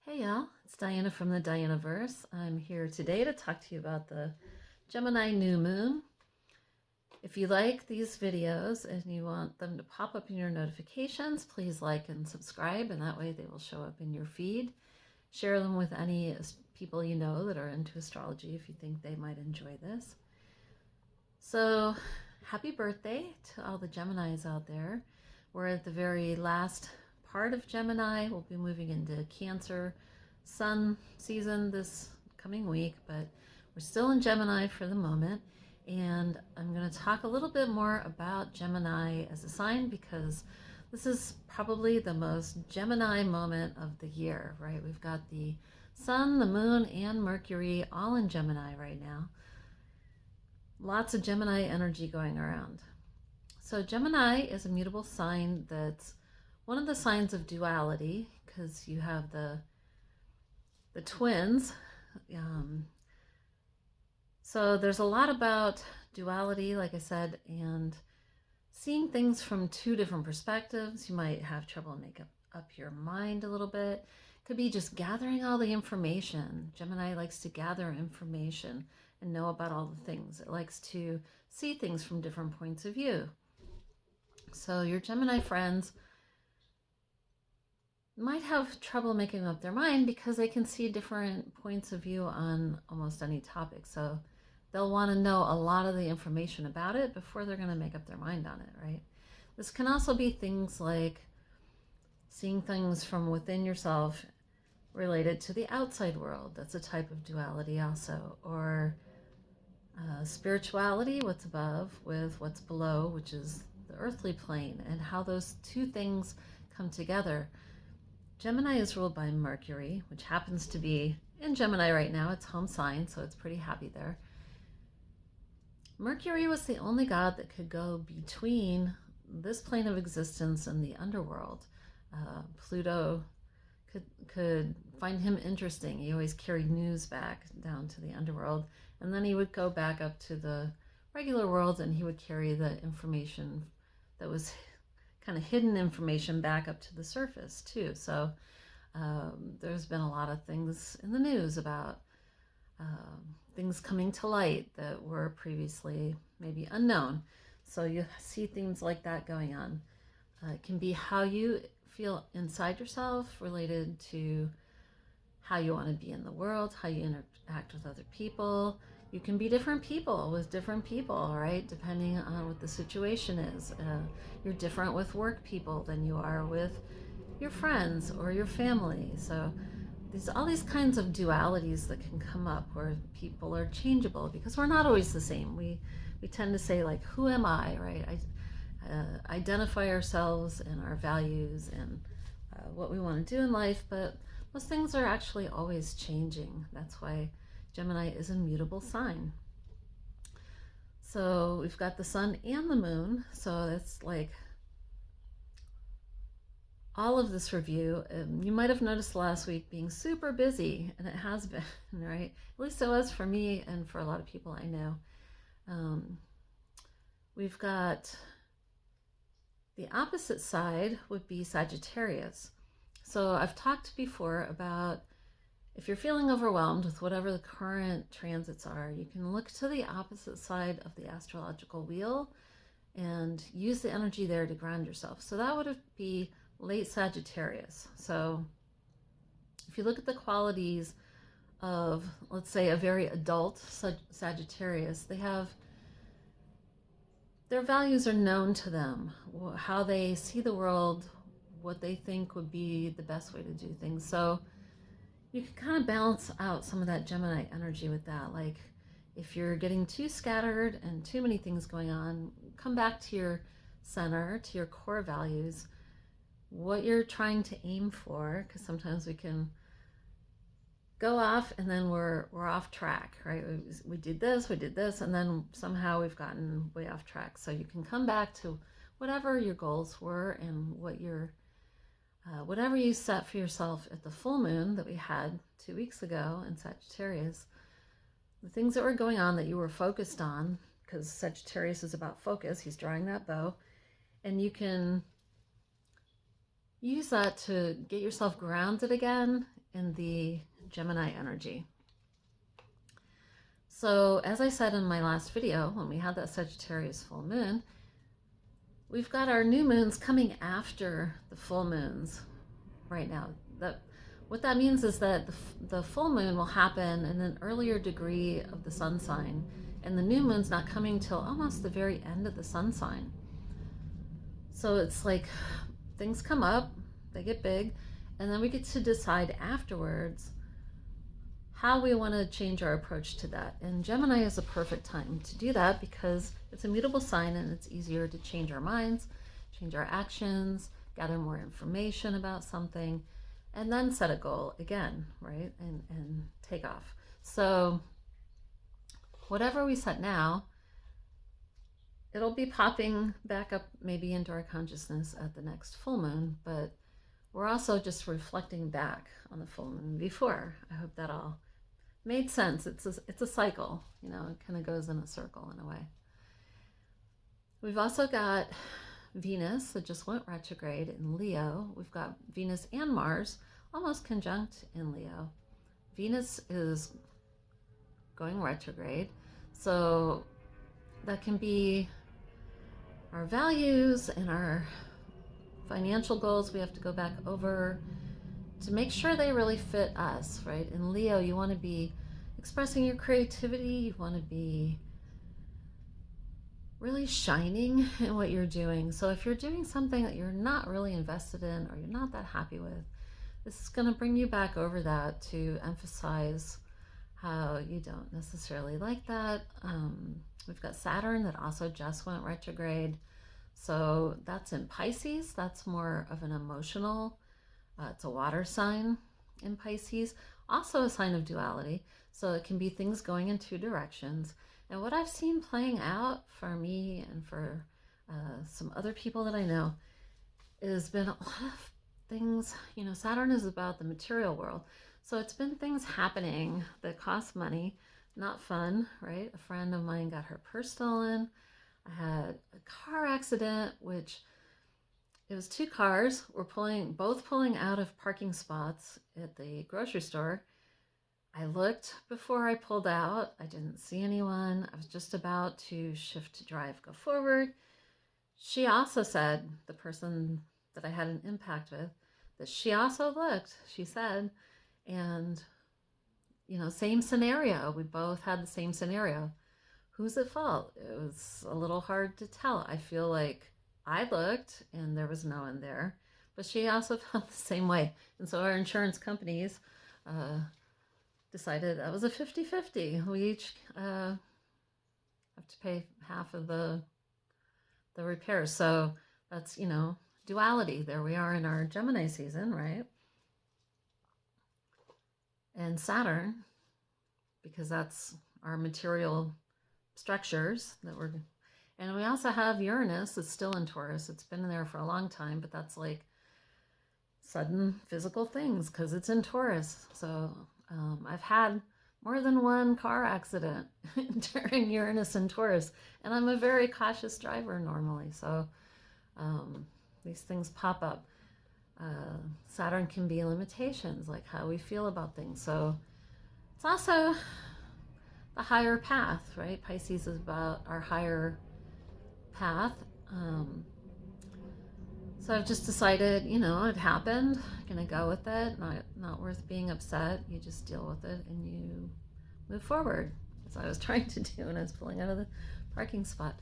Hey y'all, it's Diana from the Dianaverse. I'm here today to talk to you about the Gemini new moon. If you like these videos and you want them to pop up in your notifications, please like and subscribe, and that way they will show up in your feed. Share them with any people you know that are into astrology if you think they might enjoy this. So, happy birthday to all the Geminis out there. We're at the very last part of Gemini. We'll be moving into Cancer sun season this coming week, but we're still in Gemini for the moment. And I'm going to talk a little bit more about Gemini as a sign because this is probably the most Gemini moment of the year, right? We've got the sun, the moon, and Mercury all in Gemini right now. Lots of Gemini energy going around. So Gemini is a mutable sign that's one of the signs of duality because you have the twins. So there's a lot about duality, like I said, and seeing things from two different perspectives. You might have trouble making up your mind a little bit. Could be just gathering all the information. Gemini likes to gather information and know about all the things. It likes to see things from different points of view. So your Gemini friends might have trouble making up their mind because they can see different points of view on almost any topic. So they'll want to know a lot of the information about it before they're going to make up their mind on it, right? This can also be things like seeing things from within yourself related to the outside world. That's a type of duality also. Or spirituality, what's above, with what's below, which is the earthly plane, and how those two things come together. Gemini is ruled by Mercury, which happens to be in Gemini right now. It's home sign, so it's pretty happy there. Mercury was the only god that could go between this plane of existence and the underworld. Pluto could find him interesting. He always carried news back down to the underworld, and then he would go back up to the regular world and he would carry the information that was kind of hidden information back up to the surface too. So there's been a lot of things in the news about things coming to light that were previously maybe unknown. So you see things like that going on. It can be how you feel inside yourself related to how you want to be in the world, how you interact with other people. You can be different people with different people, right? Depending on what the situation is. You're different with work people than you are with your friends or your family. So all these kinds of dualities that can come up where people are changeable because we're not always the same. We tend to say, like, who am I, right? Identify ourselves and our values and what we want to do in life, but those things are actually always changing. That's why Gemini is a mutable sign. So we've got the sun and the moon, so it's like all of this review. You might have noticed last week being super busy, and it has been, right? At least it was for me and for a lot of people I know. We've got the opposite side would be Sagittarius. So I've talked before about if you're feeling overwhelmed with whatever the current transits are, you can look to the opposite side of the astrological wheel and use the energy there to ground yourself. So that would be late Sagittarius. So if you look at the qualities of, let's say, a very adult Sagittarius, their values are known to them, how they see the world, what they think would be the best way to do things. So you can kind of balance out some of that Gemini energy with that. Like if you're getting too scattered and too many things going on, come back to your center, to your core values, what you're trying to aim for, because sometimes we can go off and then we're off track, right? We did this, and then somehow we've gotten way off track. So you can come back to whatever your goals were and whatever you set for yourself at the full moon that we had 2 weeks ago in Sagittarius, the things that were going on that you were focused on, because Sagittarius is about focus. He's drawing that bow, and you can use that to get yourself grounded again in the Gemini energy. So as I said in my last video, when we had that Sagittarius full moon, we've got our new moons coming after the full moons right now. What that means is that the full moon will happen in an earlier degree of the sun sign, and the new moon's not coming till almost the very end of the sun sign. So it's like things come up, they get big, and then we get to decide afterwards how we want to change our approach to that. And Gemini is a perfect time to do that because it's a mutable sign and it's easier to change our minds, change our actions, gather more information about something, and then set a goal again, right? And take off. So whatever we set now, it'll be popping back up maybe into our consciousness at the next full moon, but we're also just reflecting back on the full moon before. I hope that all made sense. It's a cycle, you know, it kind of goes in a circle in a way. We've also got Venus that just went retrograde in Leo. We've got Venus and Mars almost conjunct in Leo. Venus is going retrograde, so that can be our values and our financial goals we have to go back over to make sure they really fit us, right? In Leo, you want to be expressing your creativity, you want to be really shining in what you're doing. So if you're doing something that you're not really invested in or you're not that happy with, this is going to bring you back over that to emphasize how you don't necessarily like that. We've got Saturn that also just went retrograde. So that's in Pisces. That's more of an emotional, it's a water sign in Pisces, also a sign of duality. So it can be things going in two directions. And what I've seen playing out for me and for some other people that I know has been a lot of things, you know, Saturn is about the material world. So it's been things happening that cost money, not fun, right? A friend of mine got her purse stolen. I had a car accident, which it was two cars were both pulling out of parking spots at the grocery store. I looked before I pulled out. I didn't see anyone. I was just about to shift to drive, go forward. She also said, the person that I had an impact with, that she also looked, she said, and, you know, same scenario. We both had the same scenario. Who's at fault? It was a little hard to tell. I feel like I looked and there was no one there, but she also felt the same way. And so our insurance companies decided that was a 50-50. We each have to pay half of the repairs. So that's, you know, duality. There we are in our Gemini season, right? And Saturn, because that's our material structures that we're, and we also have Uranus that's still in Taurus. It's been there for a long time, but that's like sudden physical things because it's in Taurus. So I've had more than one car accident during Uranus and Taurus, and I'm a very cautious driver normally. So these things pop up. Saturn can be limitations, like how we feel about things. So it's also the higher path, right? Pisces is about our higher path. So I've just decided, you know, it happened. I'm gonna go with it. Not worth being upset. You just deal with it and you move forward. As I was trying to do when I was pulling out of the parking spot.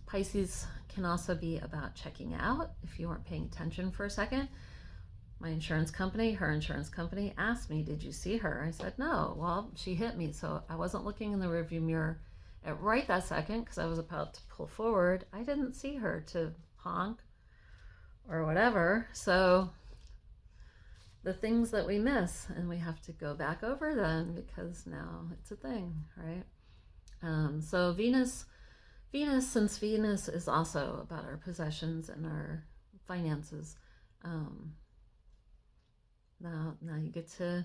Pisces can also be about checking out. If you weren't paying attention for a second, my insurance company, her insurance company, asked me, did you see her? I said, no. Well, she hit me, so I wasn't looking in the rearview mirror at right that second because I was about to pull forward. I didn't see her to honk or whatever. So the things that we miss and we have to go back over then because now it's a thing, right? So Venus, since Venus is also about our possessions and our finances, now you get to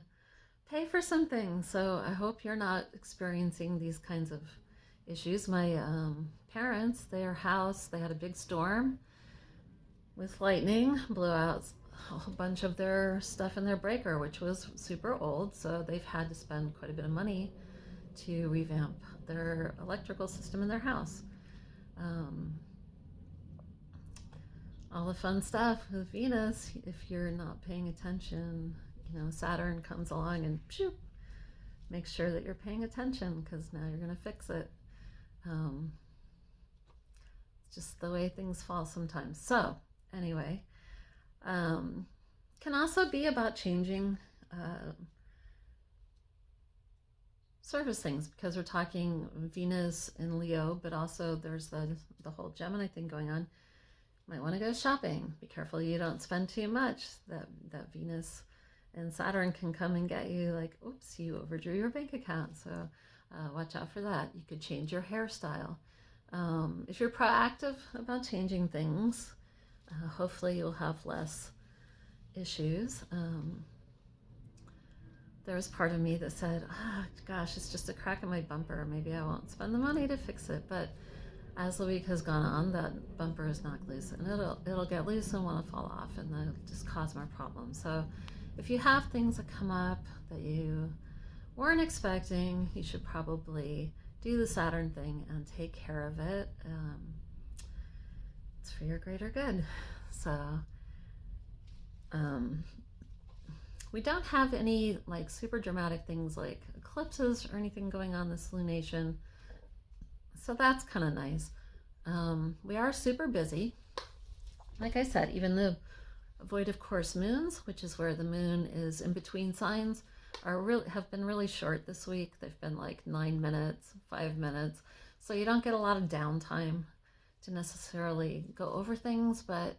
pay for some things. So I hope you're not experiencing these kinds of issues. My parents, their house, they had a big storm with lightning, blew out a whole bunch of their stuff in their breaker, which was super old, so they've had to spend quite a bit of money to revamp their electrical system in their house. Um, all the fun stuff with Venus, if you're not paying attention, Saturn comes along and pshoo, make sure that you're paying attention, because now you're going to fix it. It's just the way things fall sometimes. So anyway, can also be about changing service things, because we're talking Venus in Leo, but also there's the whole Gemini thing going on. Might want to go shopping. Be careful you don't spend too much. That Venus and Saturn can come and get you like, oops, you overdrew your bank account. So watch out for that. You could change your hairstyle. If you're proactive about changing things, hopefully you'll have less issues. There was part of me that said, oh, gosh, it's just a crack in my bumper. Maybe I won't spend the money to fix it. But as the week has gone on, that bumper is knocked loose, and it'll get loose and want to fall off, and that'll just cause more problems. So if you have things that come up that you weren't expecting, you should probably do the Saturn thing and take care of it. It's for your greater good. So we don't have any like super dramatic things like eclipses or anything going on this lunation. So that's kind of nice. We are super busy. Like I said, even the void of course moons, which is where the moon is in between signs, have been really short this week. They've been like 9 minutes, 5 minutes. So you don't get a lot of downtime to necessarily go over things, but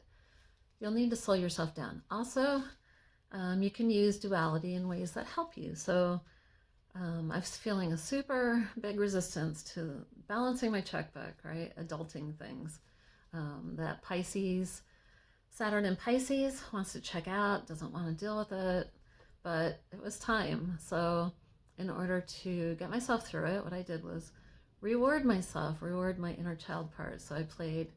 you'll need to slow yourself down. Also, you can use duality in ways that help you. So I was feeling a super big resistance to balancing my checkbook, right? Adulting things. That Pisces, Saturn in Pisces wants to check out, doesn't want to deal with it, but it was time. So in order to get myself through it, what I did was reward myself, reward my inner child part. So I played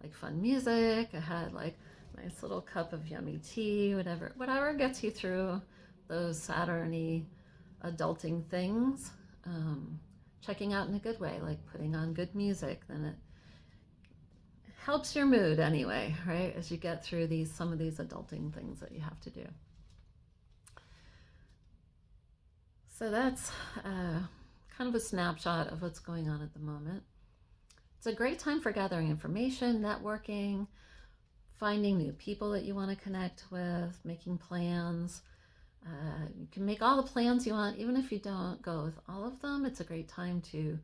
like fun music. I had like a nice little cup of yummy tea, whatever gets you through those Saturn-y adulting things. Checking out in a good way, like putting on good music, then it helps your mood anyway, right? As you get through some of these adulting things that you have to do. So that's kind of a snapshot of what's going on at the moment. It's a great time for gathering information, networking, finding new people that you want to connect with, making plans. You can make all the plans you want, even if you don't go with all of them. It's a great time to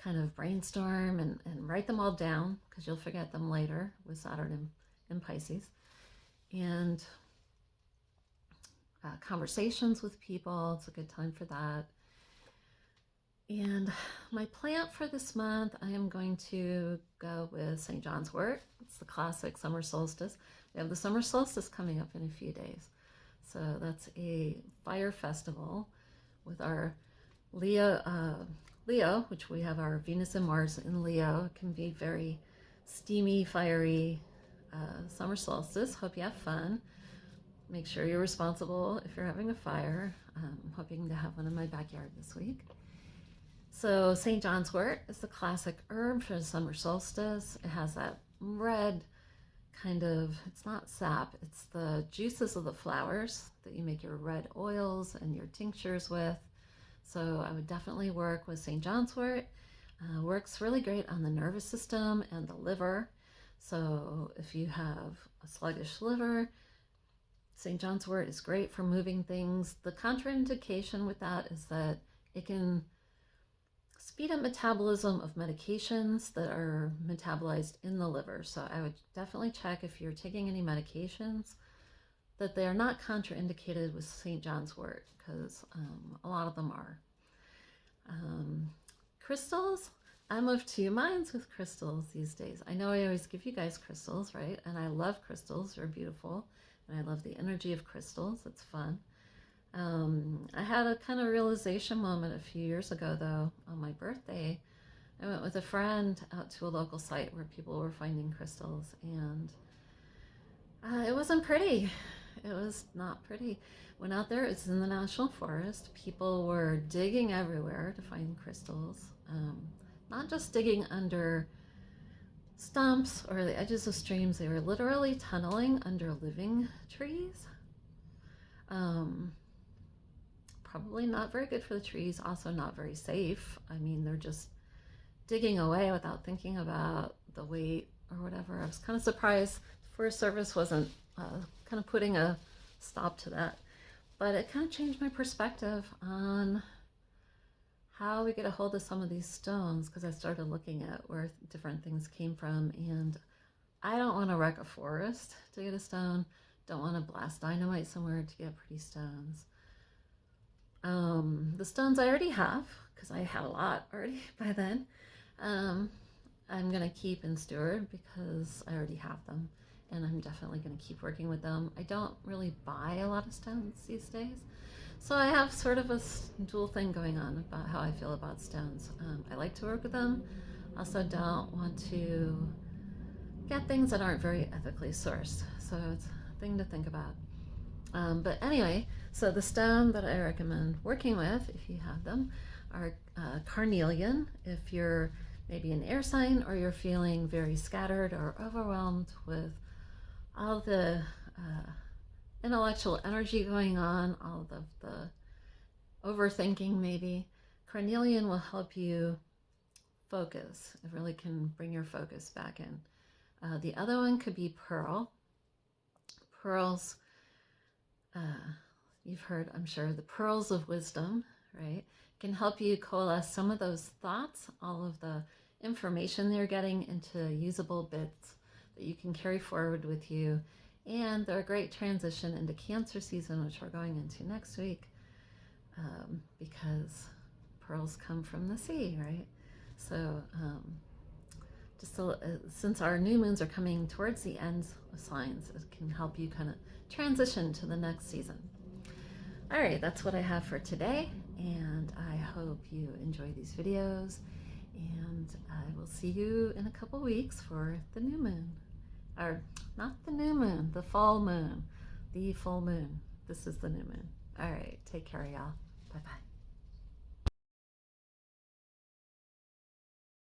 kind of brainstorm and write them all down, because you'll forget them later with Saturn in Pisces. And conversations with people, it's a good time for that. And my plant for this month, I am going to go with St. John's wort. It's the classic summer solstice. We have the summer solstice coming up in a few days. So that's a fire festival with our Leo, which we have our Venus and Mars in Leo. It can be very steamy, fiery summer solstice. Hope you have fun. Make sure you're responsible if you're having a fire. I'm hoping to have one in my backyard this week. So St. John's wort is the classic herb for the summer solstice. It has that red kind of, it's not sap, it's the juices of the flowers that you make your red oils and your tinctures with. So I would definitely work with St. John's wort. Works really great on the nervous system and the liver. So if you have a sluggish liver, St. John's wort is great for moving things. The contraindication with that is that it can speed up metabolism of medications that are metabolized in the liver. So I would definitely check if you're taking any medications that they are not contraindicated with St. John's wort, because a lot of them are. Crystals, I'm of two minds with crystals these days. I know I always give you guys crystals, right? And I love crystals, they're beautiful. And I love the energy of crystals, it's fun. I had a kind of realization moment a few years ago, though. On my birthday, I went with a friend out to a local site where people were finding crystals, and it wasn't pretty. It was not pretty. Went out there, it's in the national forest. People were digging everywhere to find crystals. Not just digging under stumps or the edges of streams, they were literally tunneling under living trees. Probably not very good for the trees, also not very safe. I mean, they're just digging away without thinking about the weight or whatever. I was kind of surprised the Forest Service wasn't kind of putting a stop to that. But it kind of changed my perspective on how we get a hold of some of these stones, because I started looking at where different things came from, and I don't want to wreck a forest to get a stone. Don't want to blast dynamite somewhere to get pretty stones. The stones I already have, because I had a lot already by then, I'm going to keep and steward because I already have them, and I'm definitely going to keep working with them. I don't really buy a lot of stones these days, so I have sort of a dual thing going on about how I feel about stones. I like to work with them, also don't want to get things that aren't very ethically sourced, so it's a thing to think about. But anyway, so the stone that I recommend working with, if you have them, are carnelian. If you're maybe an air sign, or you're feeling very scattered or overwhelmed with all the intellectual energy going on, all of the overthinking maybe, carnelian will help you focus. It really can bring your focus back in. The other one could be pearl. Pearls, you've heard, I'm sure, the pearls of wisdom, right? Can help you coalesce some of those thoughts, all of the information you're getting, into usable bits that you can carry forward with you. And they're a great transition into Cancer season, which we're going into next week, because pearls come from the sea, right? So since our new moons are coming towards the end of signs, it can help you kind of transition to the next season. All right, that's what I have for today, and I hope you enjoy these videos, and I will see you in a couple weeks for the new moon. Or not the new moon, the full moon. The full moon. This is the new moon. All right, take care, y'all. Bye-bye.